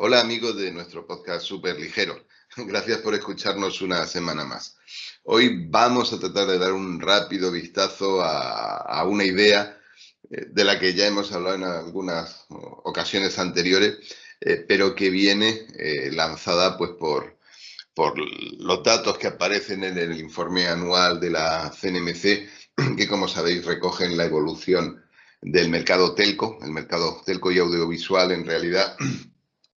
Hola amigos de nuestro podcast Súper Ligero. Gracias por escucharnos una semana más. Hoy vamos a tratar de dar un rápido vistazo a una idea de la que ya hemos hablado en algunas ocasiones anteriores, pero que viene lanzada pues por los datos que aparecen en el informe anual de la CNMC, que como sabéis recogen la evolución del mercado telco y audiovisual en realidad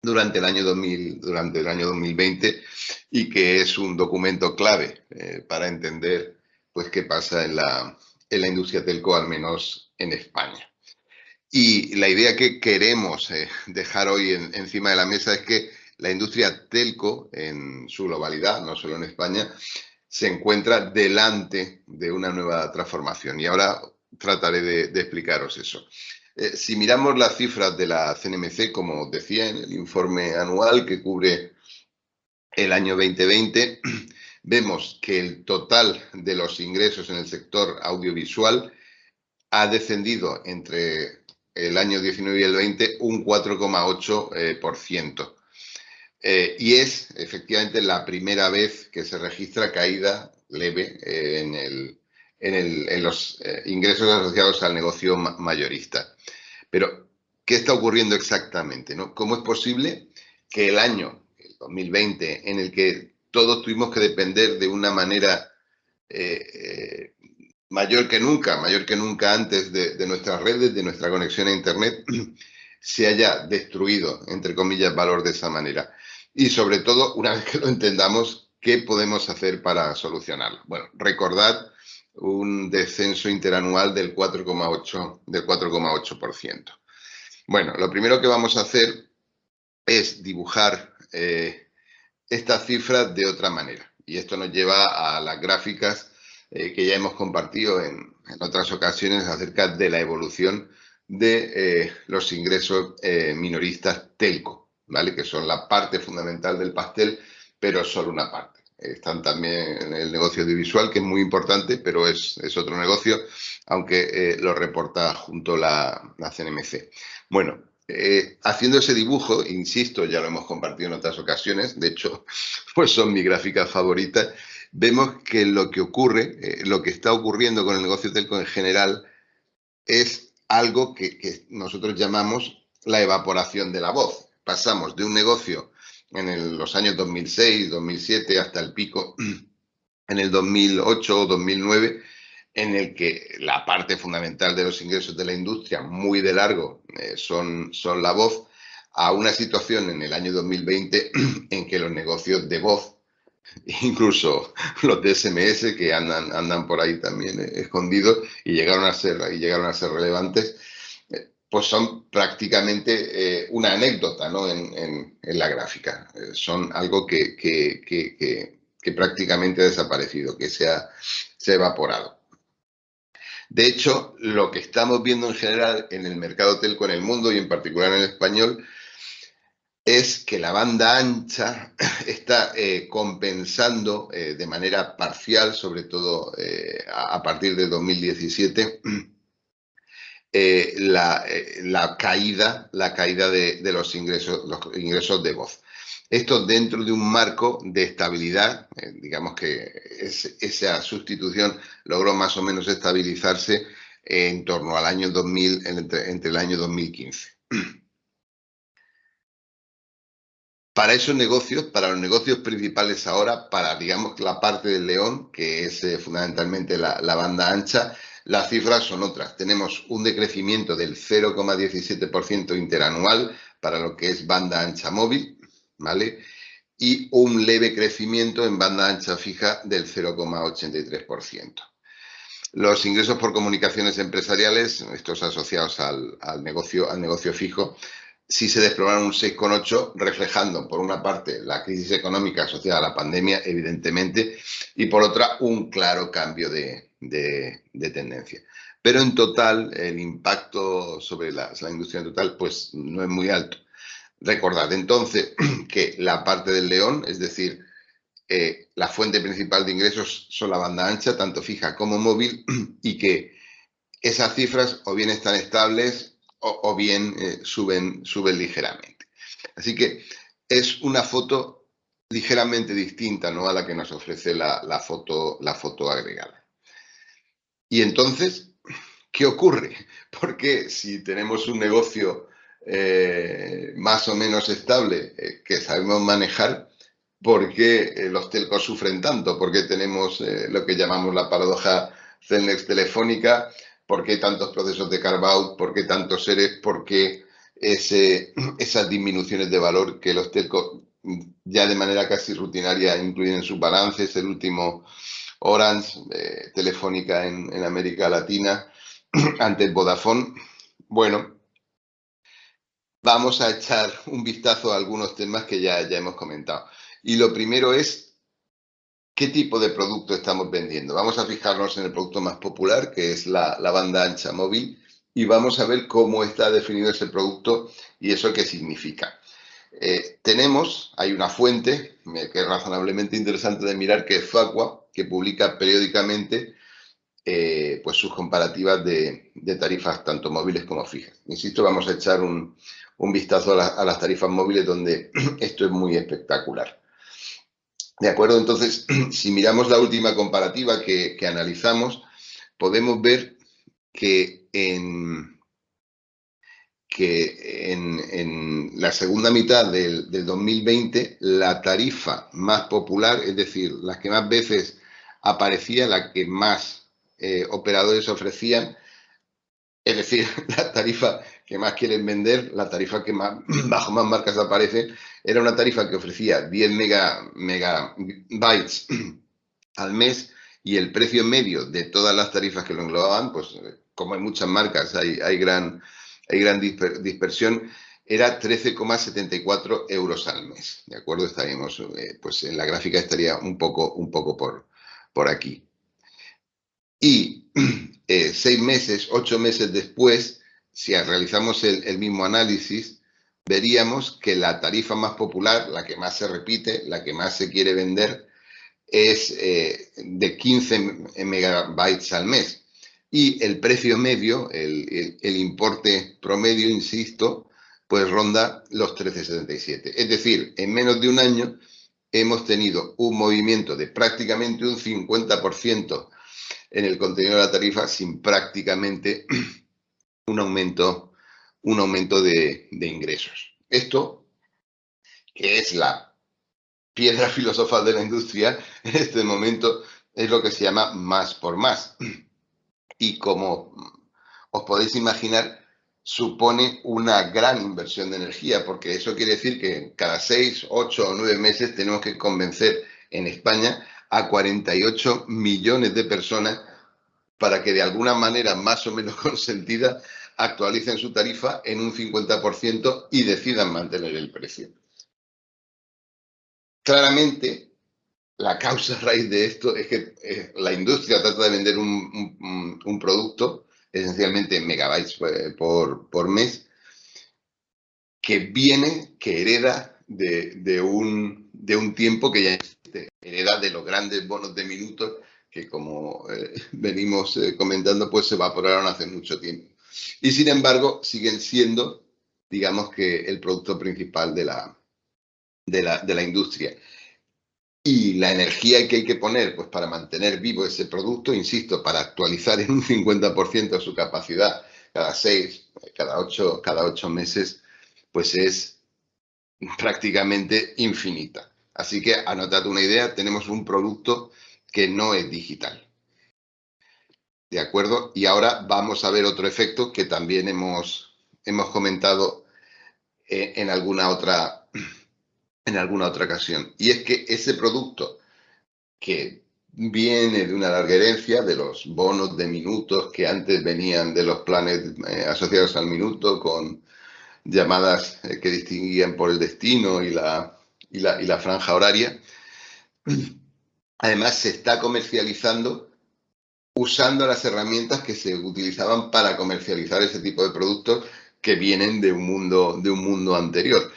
durante el año 2020 y que es un documento clave para entender pues qué pasa en la industria telco, al menos en España. Y la idea que queremos dejar hoy encima de la mesa es que la industria telco en su globalidad, no solo en España, se encuentra delante de una nueva transformación. Y ahora trataré de explicaros eso. Si miramos las cifras de la CNMC, como decía en el informe anual que cubre el año 2020, vemos que el total de los ingresos en el sector audiovisual ha descendido entre el año 19 y el 20 un 4,8%. Y es efectivamente la primera vez que se registra caída leve en los ingresos asociados al negocio mayorista. Pero, ¿qué está ocurriendo exactamente, no? ¿Cómo es posible que el año, el 2020, en el que todos tuvimos que depender de una manera mayor que nunca antes de nuestras redes, de nuestra conexión a Internet, se haya destruido, entre comillas, valor de esa manera? Y sobre todo, una vez que lo entendamos, ¿qué podemos hacer para solucionarlo? Bueno, recordad un descenso interanual del 4,8%. Bueno, lo primero que vamos a hacer es dibujar estas cifras de otra manera. Y esto nos lleva a las gráficas que ya hemos compartido en otras ocasiones acerca de la evolución de los ingresos minoristas telco, ¿vale? Que son la parte fundamental del pastel, pero solo una parte. Están también en el negocio audiovisual, que es muy importante, pero es otro negocio, aunque lo reporta junto la CNMC. Bueno, haciendo ese dibujo, insisto, ya lo hemos compartido en otras ocasiones, de hecho, pues son mis gráficas favoritas, vemos que lo que ocurre, lo que está ocurriendo con el negocio telco en general, es algo que nosotros llamamos la evaporación de la voz. Pasamos de un negocio en los años 2006, 2007 hasta el pico en el 2008 o 2009, en el que la parte fundamental de los ingresos de la industria, muy de largo, son la voz, a una situación en el año 2020 en que los negocios de voz, incluso los de SMS que andan por ahí también escondidos y llegaron a ser relevantes, pues son prácticamente una anécdota, ¿no? en la gráfica. Son algo que prácticamente ha desaparecido, que se ha evaporado. De hecho, lo que estamos viendo en general en el mercado telco en el mundo y en particular en el español es que la banda ancha está compensando de manera parcial, sobre todo a partir de 2017, la caída de los ingresos de voz. Esto dentro de un marco de estabilidad, digamos que esa sustitución logró más o menos estabilizarse en torno al año 2000, entre el año 2015. Para esos negocios, para los negocios principales ahora, para, digamos, la parte del león, que es fundamentalmente la banda ancha, las cifras son otras. Tenemos un decrecimiento del 0,17% interanual para lo que es banda ancha móvil, ¿vale? Y un leve crecimiento en banda ancha fija del 0,83%. Los ingresos por comunicaciones empresariales, estos asociados al negocio fijo, sí se desplomaron un 6,8, reflejando por una parte la crisis económica asociada a la pandemia, evidentemente, y por otra un claro cambio de tendencia. Pero en total, el impacto sobre la industria en total, pues no es muy alto. Recordad entonces que la parte del león, es decir, la fuente principal de ingresos son la banda ancha, tanto fija como móvil, y que esas cifras o bien están estables o bien suben ligeramente. Así que es una foto ligeramente distinta, ¿no?, a la que nos ofrece la foto agregada. Y entonces, ¿qué ocurre? Porque si tenemos un negocio más o menos estable que sabemos manejar, ¿por qué los telcos sufren tanto? ¿Por qué tenemos lo que llamamos la paradoja Cellnex telefónica? ¿Por qué tantos procesos de carve-out? ¿Por qué tantos EREs? ¿Por qué esas disminuciones de valor que los telcos ya de manera casi rutinaria incluyen en sus balances? El último Orange, Telefónica en América Latina, ante el Vodafone. Bueno, vamos a echar un vistazo a algunos temas que ya hemos comentado. Y lo primero es, ¿qué tipo de producto estamos vendiendo? Vamos a fijarnos en el producto más popular, que es la banda ancha móvil, y vamos a ver cómo está definido ese producto y eso qué significa. Hay una fuente que es razonablemente interesante de mirar, que es Facua, que publica periódicamente pues sus comparativas de tarifas tanto móviles como fijas. Insisto, vamos a echar un vistazo a las tarifas móviles, donde esto es muy espectacular. ¿De acuerdo? Entonces, si miramos la última comparativa que analizamos, podemos ver que en la segunda mitad del 2020, la tarifa más popular, es decir, la que más veces aparecía, la que más operadores ofrecían, es decir, la tarifa que más quieren vender, la tarifa que bajo más marcas aparece, era una tarifa que ofrecía 10 megabytes al mes, y el precio medio de todas las tarifas que lo englobaban, pues como hay muchas marcas, hay gran dispersión, era 13,74 euros al mes. ¿De acuerdo? Estaríamos, pues en la gráfica estaría un poco por aquí. Y 6 meses, 8 meses después, si realizamos el mismo análisis, veríamos que la tarifa más popular, la que más se repite, la que más se quiere vender, es de 15 megabytes al mes. Y el precio medio, el importe promedio, insisto, pues ronda los 13,77. Es decir, en menos de un año hemos tenido un movimiento de prácticamente un 50% en el contenido de la tarifa, sin prácticamente un aumento de ingresos. Esto, que es la piedra filosofal de la industria en este momento, es lo que se llama más por más. Y como os podéis imaginar, supone una gran inversión de energía, porque eso quiere decir que cada 6, 8 o 9 meses tenemos que convencer en España a 48 millones de personas para que de alguna manera más o menos consentida actualicen su tarifa en un 50% y decidan mantener el precio. Claramente, la causa raíz de esto es que la industria trata de vender un producto, esencialmente en megabytes por mes, que hereda de un tiempo que ya existe, hereda de los grandes bonos de minutos que, como venimos comentando, pues se evaporaron hace mucho tiempo. Y sin embargo, siguen siendo, digamos, que el producto principal de la industria. Y la energía que hay que poner, pues, para mantener vivo ese producto, insisto, para actualizar en un 50% su capacidad cada 6, cada 8 meses, pues es prácticamente infinita. Así que, anotad una idea, tenemos un producto que no es digital. ¿De acuerdo? Y ahora vamos a ver otro efecto que también hemos comentado en alguna otra ocasión. Y es que ese producto, que viene de una larga herencia, de los bonos de minutos que antes venían de los planes asociados al minuto, con llamadas que distinguían por el destino y la franja horaria. Además, se está comercializando usando las herramientas que se utilizaban para comercializar ese tipo de productos, que vienen de un mundo anterior.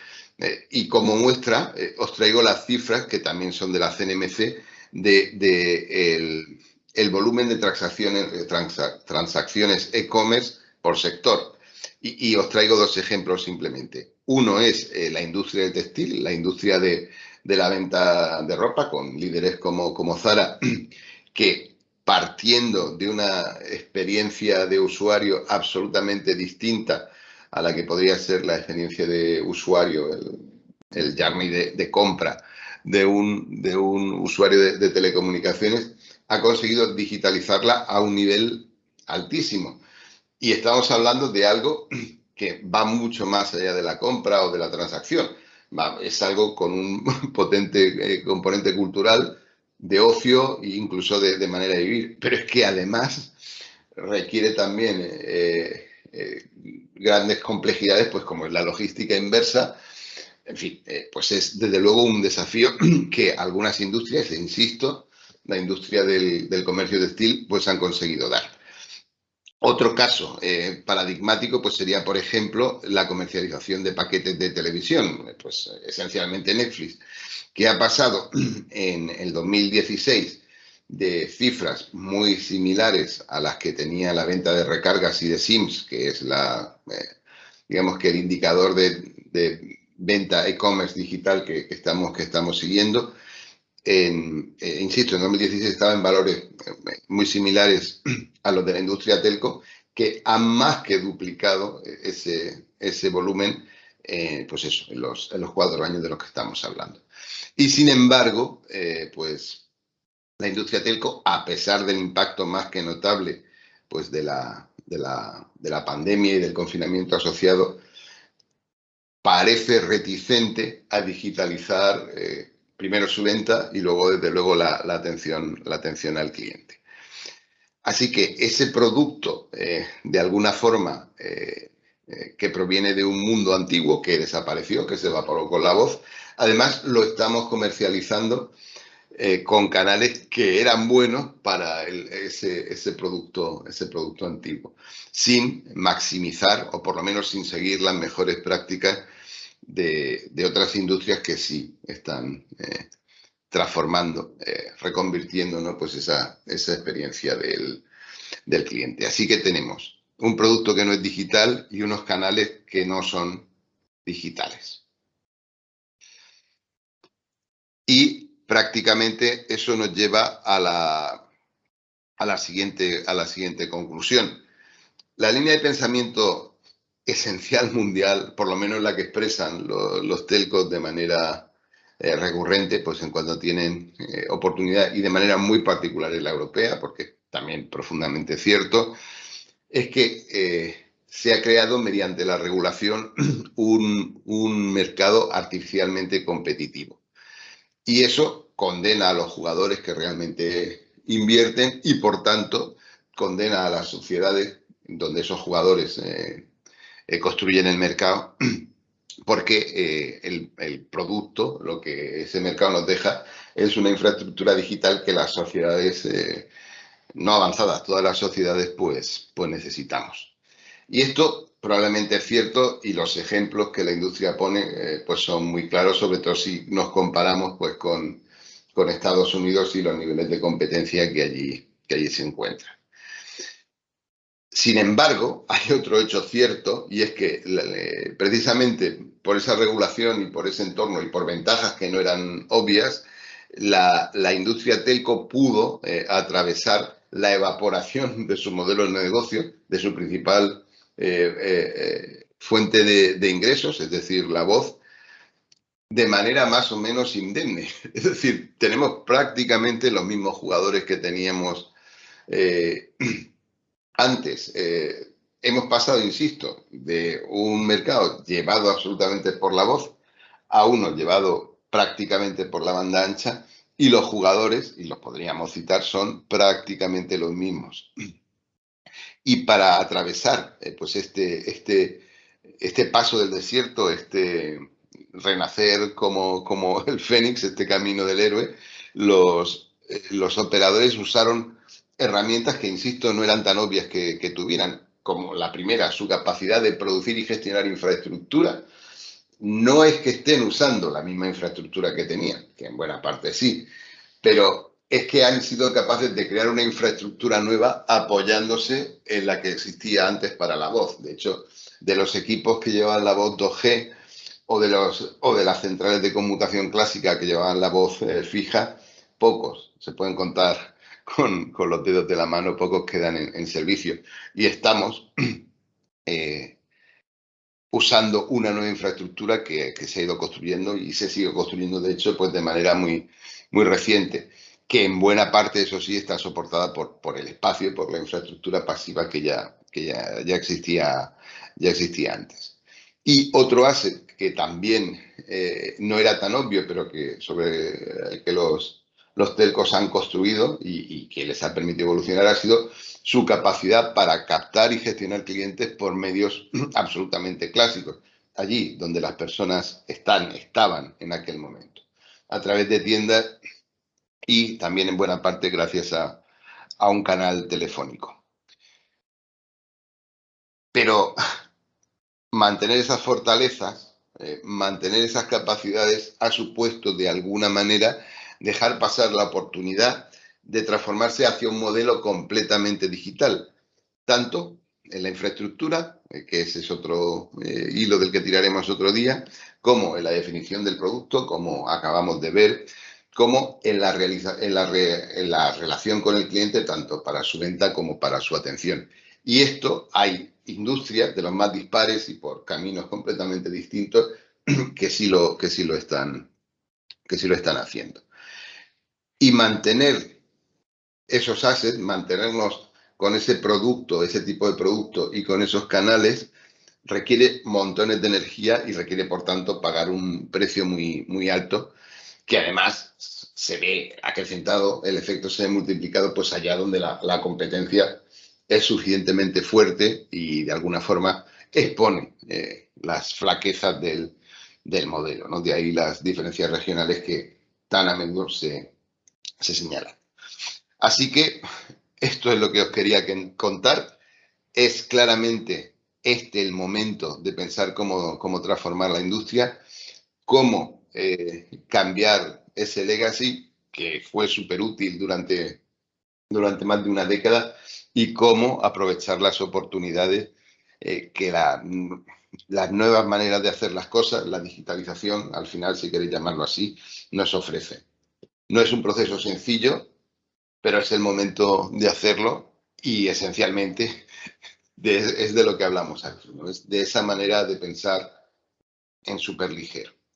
Y como muestra, os traigo las cifras, que también son de la CNMC, el volumen de transacciones e-commerce por sector. Y os traigo dos ejemplos simplemente. Uno es la industria del textil, la industria de la venta de ropa, con líderes como Zara, que partiendo de una experiencia de usuario absolutamente distinta a la que podría ser la experiencia de usuario, el journey de compra de un usuario de telecomunicaciones, ha conseguido digitalizarla a un nivel altísimo. Y estamos hablando de algo que va mucho más allá de la compra o de la transacción. Es algo con un potente componente cultural, de ocio e incluso de manera de vivir. Pero es que además requiere también grandes complejidades, pues como es la logística inversa. En fin, pues es desde luego un desafío que algunas industrias, e insisto, la industria del comercio textil, pues han conseguido dar. Otro caso paradigmático pues sería, por ejemplo, la comercialización de paquetes de televisión, pues esencialmente Netflix, que ha pasado en el 2016 de cifras muy similares a las que tenía la venta de recargas y de SIMs, que es digamos que el indicador de venta e-commerce digital que estamos siguiendo. Insisto, en 2016 estaba en valores muy similares a los de la industria telco, que han más que duplicado ese volumen, pues eso, en los 4 años de los que estamos hablando. Y sin embargo, pues la industria telco, a pesar del impacto más que notable pues de la pandemia y del confinamiento asociado, parece reticente a digitalizar primero su venta y luego, desde luego, la atención al cliente. Así que ese producto, de alguna forma, que proviene de un mundo antiguo que desapareció, que se evaporó con la voz, además lo estamos comercializando con canales que eran buenos para ese producto antiguo, sin maximizar o por lo menos sin seguir las mejores prácticas de otras industrias que sí están transformando, reconvirtiendo, ¿no? Pues esa experiencia del cliente. Así que tenemos un producto que no es digital y unos canales que no son digitales. Y prácticamente eso nos lleva a la siguiente conclusión. La línea de pensamiento esencial mundial, por lo menos la que expresan los telcos de manera recurrente, pues en cuanto tienen oportunidad, y de manera muy particular en la europea, porque también profundamente cierto, es que se ha creado mediante la regulación un mercado artificialmente competitivo. Y eso condena a los jugadores que realmente invierten y, por tanto, condena a las sociedades donde esos jugadores construyen el mercado, porque el producto, lo que ese mercado nos deja, es una infraestructura digital que las sociedades no avanzadas, todas las sociedades, pues necesitamos. Y esto probablemente es cierto, y los ejemplos que la industria pone pues son muy claros, sobre todo si nos comparamos pues con Estados Unidos y los niveles de competencia que allí se encuentran. Sin embargo, hay otro hecho cierto, y es que precisamente por esa regulación y por ese entorno y por ventajas que no eran obvias, la industria telco pudo atravesar la evaporación de su modelo de negocio, de su principal fuente de ingresos, es decir, la voz, de manera más o menos indemne. Es decir, tenemos prácticamente los mismos jugadores que teníamos antes. Hemos pasado, insisto, de un mercado llevado absolutamente por la voz a uno llevado prácticamente por la banda ancha, y los jugadores, y los podríamos citar, son prácticamente los mismos. Y para atravesar pues este paso del desierto, este renacer como el fénix, este camino del héroe, los operadores usaron herramientas que, insisto, no eran tan obvias que tuvieran, como la primera, su capacidad de producir y gestionar infraestructura. No es que estén usando la misma infraestructura que tenían, que en buena parte sí, pero es que han sido capaces de crear una infraestructura nueva apoyándose en la que existía antes para la voz. De hecho, de los equipos que llevaban la voz 2G o de las centrales de conmutación clásica que llevaban la voz fija, pocos se pueden contar con los dedos de la mano, pocos quedan en servicio. Y estamos usando una nueva infraestructura que se ha ido construyendo y se sigue construyendo, de hecho, pues de manera muy reciente, que en buena parte, eso sí, está soportada por el espacio y por la infraestructura pasiva que ya existía antes. Y otro asset que también no era tan obvio, pero que sobre el que los telcos han construido y que les ha permitido evolucionar, ha sido su capacidad para captar y gestionar clientes por medios absolutamente clásicos, allí donde las personas estaban en aquel momento, a través de tiendas y también en buena parte gracias a un canal telefónico. Pero mantener esas fortalezas, mantener esas capacidades ha supuesto de alguna manera dejar pasar la oportunidad de transformarse hacia un modelo completamente digital, tanto en la infraestructura, que ese es otro hilo del que tiraremos otro día, como en la definición del producto, como acabamos de ver, como en la relación con el cliente, tanto para su venta como para su atención. Y esto hay industrias de los más dispares y por caminos completamente distintos que sí lo están haciendo. Y mantener esos assets, mantenernos con ese producto, ese tipo de producto y con esos canales, requiere montones de energía y requiere, por tanto, pagar un precio muy alto, que además se ve acrecentado, el efecto se ve multiplicado pues allá donde la competencia es suficientemente fuerte y de alguna forma expone las flaquezas del modelo, ¿no? De ahí las diferencias regionales que tan a menudo se señalan. Así que esto es lo que os quería contar. Es claramente este el momento de pensar cómo transformar la industria, cómo cambiar ese legacy que fue súper útil durante más de una década y cómo aprovechar las oportunidades que las nuevas maneras de hacer las cosas, la digitalización, al final, si queréis llamarlo así, nos ofrece. No es un proceso sencillo, pero es el momento de hacerlo y esencialmente es de lo que hablamos aquí, ¿no? Es de esa manera de pensar en súper ligero.